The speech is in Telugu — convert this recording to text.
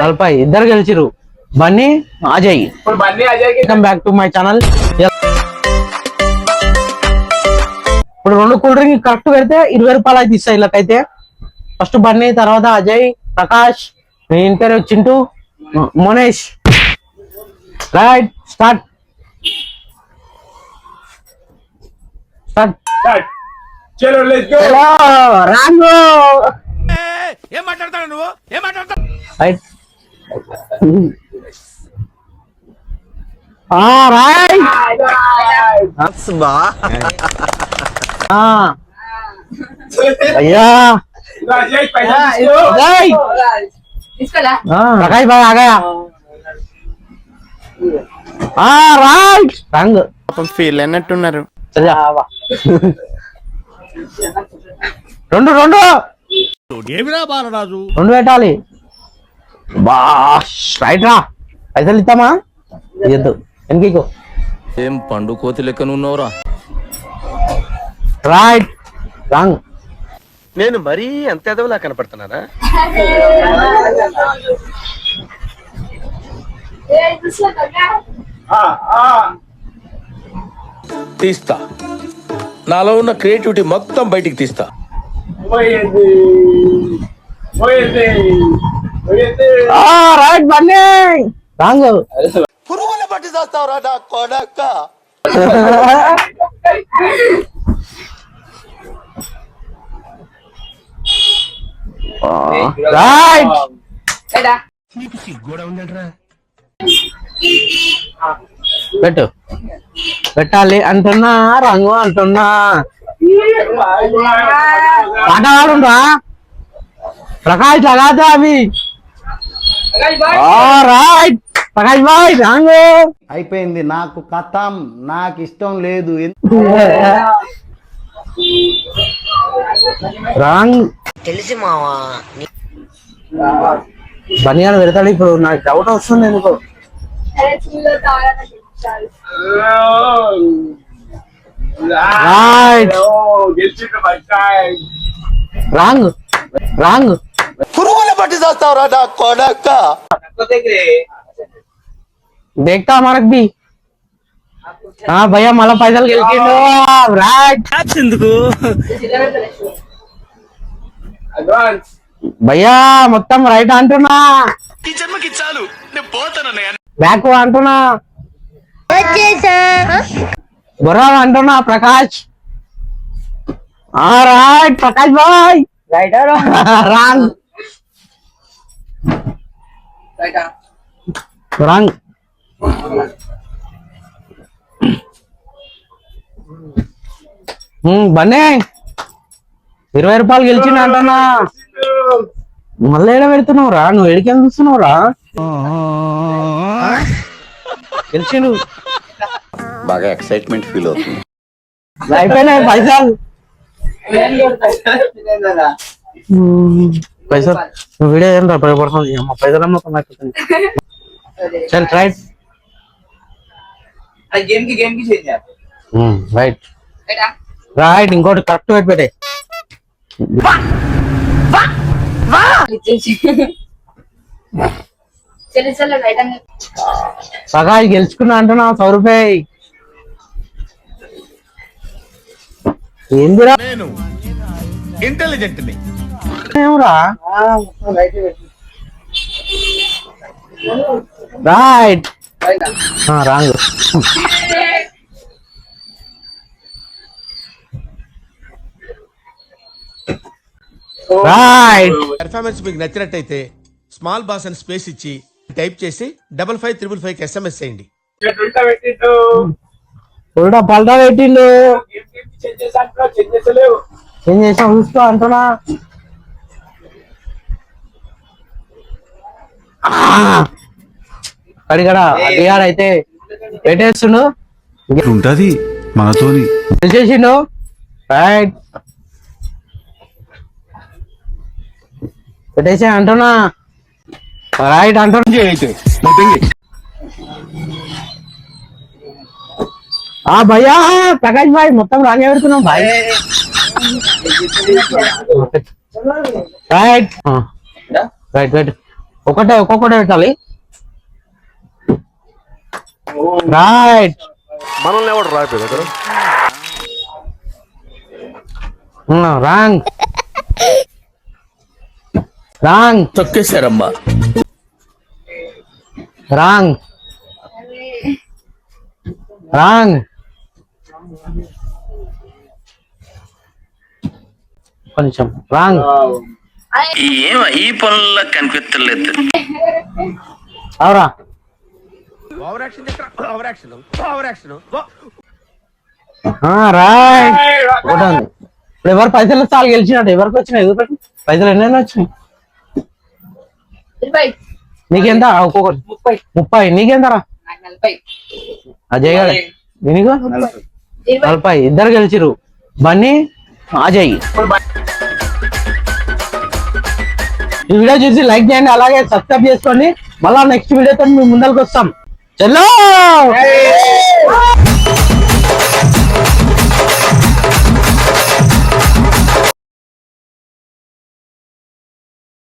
నలభై ఇద్దరు గెలిచిరు. Bunny Ajay. Welcome back to my channel. ఇప్పుడు 2 కూల్ డ్రింక్ కరెక్ట్ పెడితే 20 రూపాయలు అయితే ఇస్తాయి వీళ్ళకైతే. ఫస్ట్ బన్నీ, తర్వాత Ajay, Prakash, inter Chintu, Monesh. Right start. చలో లెట్స్ గో. రాంగో ఏం మాట్లాడతావు నువ్వు? ఏం మాట్లాడతావు? రైట్. రైట్ అయ్యా ప్రకాష్ భాయ్ ఆగయా. రైట్ రంగ్ ఫీల్ అన్నట్టున్నారు. రెండు రెండు ఏమిరా బాలరాజు? 2 పెట్టాలి. రైట్ రా. పైసలు ఇస్తామా? ఇద్దు ఎందుకు? ఏం పండు కోతి లెక్కన ఉన్నావురా? Right wrong. నేను మరీ అంత ఎదవలా కనపడుతున్నారా? తీస్తా. నాలో ఉన్న క్రియేటివిటీ మొత్తం బయటికి తీస్తా. రైట్ బన్నీ. రాంగ్. పురుగులు పట్టి చేస్తావురా నా కొడక. రైట్. పెట్టు పెట్టాలి అంటున్నా. రంగు అంటున్నా. పాట పాడుండ్రా ప్రకాష్ లగాతా అవి. Right Prakash bye. రంగు అయిపోయింది. నాకు కథం, నాకు ఇష్టం లేదు. రాంగ్. తెలిసి మావా బనియాలు పెడతాడు. ఇప్పుడు నాకు డౌట్ వస్తుంది ఎందుకో. Wrong wrong. పురుగులు పట్టి చేస్తావురా నా కొడక. देखता हमारा भी. हाँ भैया मला पैदल గెలిచిండు. రైట్ భయ్యా మొత్తం రైట్ అంటున్నా. ఈ జన్మకి చాలు, నేను పోతానన్నయ్య. బ్యాక్ అంటున్నా. బొర్రా అంటున్నా. Prakash. Right Prakash boy. Right wrong wrong. Bunny 20 రూపాయలు గెలిచిండు అంటున్నా. మళ్ళీ ఏడ పెడుతున్నావురా? నువ్వు ఎడికెళ్ళి చూస్తున్నావురా? గెలిచిండు. బాగా ఎక్సైట్మెంట్ ఫీల్ అవుతుంది. అయిపోయినాయి పైసలు. పైసలు నువ్వు వీడియో ఏం రా భయపడుతుంది. మా పైసలు మొత్తం అయిపోతుంది. చల్ రైట్ రైట్ రైట్. ఇంకోటి కరెక్ట్ పెట్టి పెట్టే. ప్రకాష్ గెలుచుకున్నా అంటున్నా. 100 రూపాయి. ఏందిరా? నేను ఇంటెలిజెంట్ ని. ఏమరా? Right wrong. రైట్. పెర్ఫార్మెన్స్ మీకు నచ్చినట్టయితే స్మాల్ బాస్ అని స్పేస్ ఇచ్చి టైప్ చేసి 5555 SMS చేయండి. ఉల్టా పల్టా పెట్టిండు. ఏం చేసా చూసుకో అంటున్నా. కడిగడ అడిగాడు అయితే పెట్టేస్తుండు. ఉంటది మనతోని. చేసిండు. రైట్ పెట్టేసా అంటున్నా. రైట్ అంటున్నా. భయ్యా ప్రకాష్ భాయ్ మొత్తం రాగే పెడుతున్నాం భాయ్. Right right right. ఒక్కొక్కటే పెట్టాలి. రైట్. మనల్ని ఎవడు రాయిపోయాడు రాంగ్ రాంగ్ తొక్కేశారమ్మా. Wrong wrong. కొంచెం రాంగ్. ఈ పనుల్లో కనిపించలేదు. అవరా over action over action over action. Right. ఒకటి ఉంది. ఇప్పుడు ఎవరు పైసలు చాలు గెలిచినట్టు. ఎవరికి వచ్చినాయి ఎదురు పెట్టి పైసలు ఎన్నైనా వచ్చినాయి. నీకెంత ఒక్కొక్కటి 30. నీకెంతరా అజయ్ గారు? నీకు 40. ఇద్దరు గెలిచిరు, బన్నీ అజయ్. ఈ వీడియో చూసి లైక్ చేయండి, అలాగే సబ్స్క్రైబ్ చేసుకోండి. మళ్ళా నెక్స్ట్ వీడియోతో మేము ముందరికి వస్తాం. చలో.